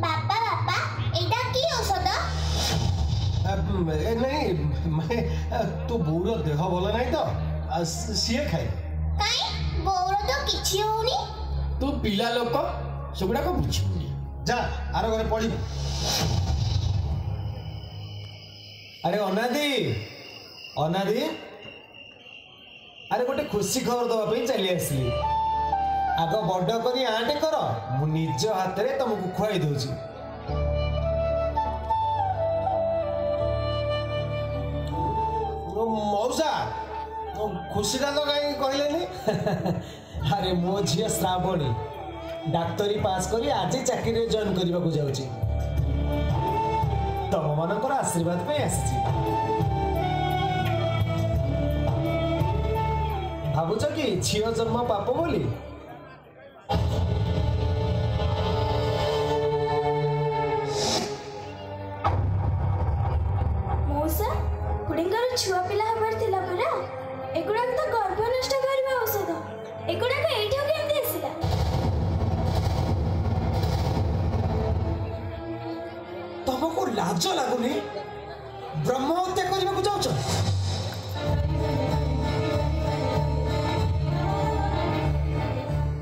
बापा बापा एटा की औषध? नहीं मैं तू बोर देह भल नहीं तो सी खाए काई बोर तो किछि होनी। तू पिला लोक सेगुड़ा को बुझुनी जा आरो घरे पड़ी। अरे अनादि अनादि अरे गोटे खुशी खबर दवाई चली आसली। आग बड़ करी आटे कर मु निज हाथ में तुमको खुआई दूची। मौसा खुशीटा तो कहीं कहले अरे मो झी श्रावणी डाक्तरी पास करी आज चाकरी जॉइन करने को जाऊँगी। तुम मानकर आशीर्वाद पे आसी भावुच कि झील जन्म पाप बोली। मौसा कुड़ींगर छुआ पिला हबार थिला परा एगुडा तो गर्भ नष्ट करबा औषध एगुडा को एठो केमती आसिला? तुमको लाज लगुनि ब्रह्म हत्या करने को जाऊच?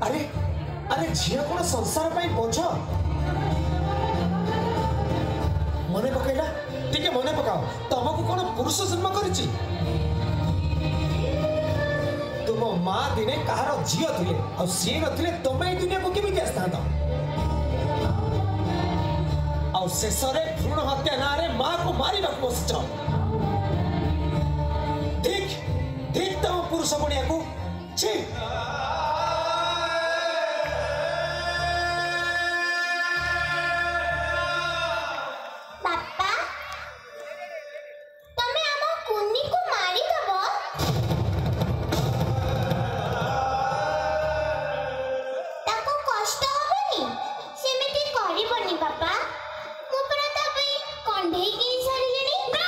अरे अरे झील कौन संसार बोझ मन पकईला टिके मन पकाओ। तुमको कौन पुरुष जन्म करिछि? तुम माँ दिने कहार झील थिले आ सी नथिले तुम ए दुनिया को केमिति आस्तांत? आ शेष भ्रूण हत्या ना रे माँ को मारी बसिच। ठीक ठीक तुम पुरुष बनिया को छी। बापा तमे आम कुन्नी को मारी दबो? ताको कष्ट होबनी सेमिति करिबनी बापा। मु परा तबे कंढेई की सारिलेनी ना।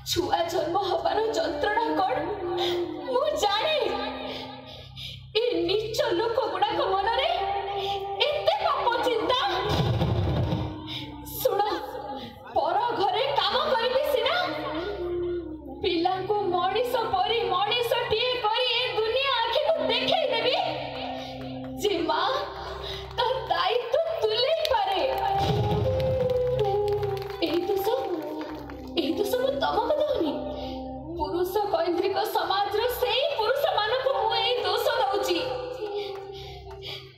छुआ जन्म हबार जंत्रणा कौन मु जाने। ए नीच लोक गुड़ाक मन रे एते पाप चिंता। सुन पर घरे काम करबी सिना पिला को मणिष परी मणिष टिए करी ए दुनिया आखि को देखै देबी जे मां ता दायित्व तुले पारे। ए तो सब तम कदनी पुरुष कैंद्रिक समाज रो सेही पुरुष मानक मु ए दोष दउची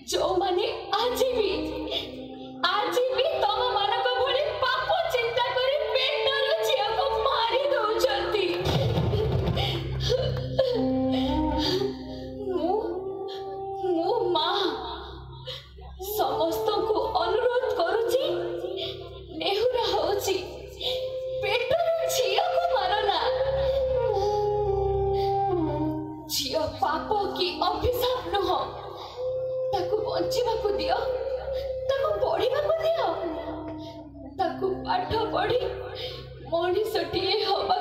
जो माने आज भी तम मानक भली पाप चिंता करी पेटर झिया को मारी दउचंती। मु मां समस्त को अनुरोध करूची नेहुरा होची पेटर झिया को मारना। झिया पाप की अभिशाप नुह ताकू बंचिबा को दियो ताकू पढ़िबा को दियो ताकू पाठ पढ़ी मनीषटिए हबा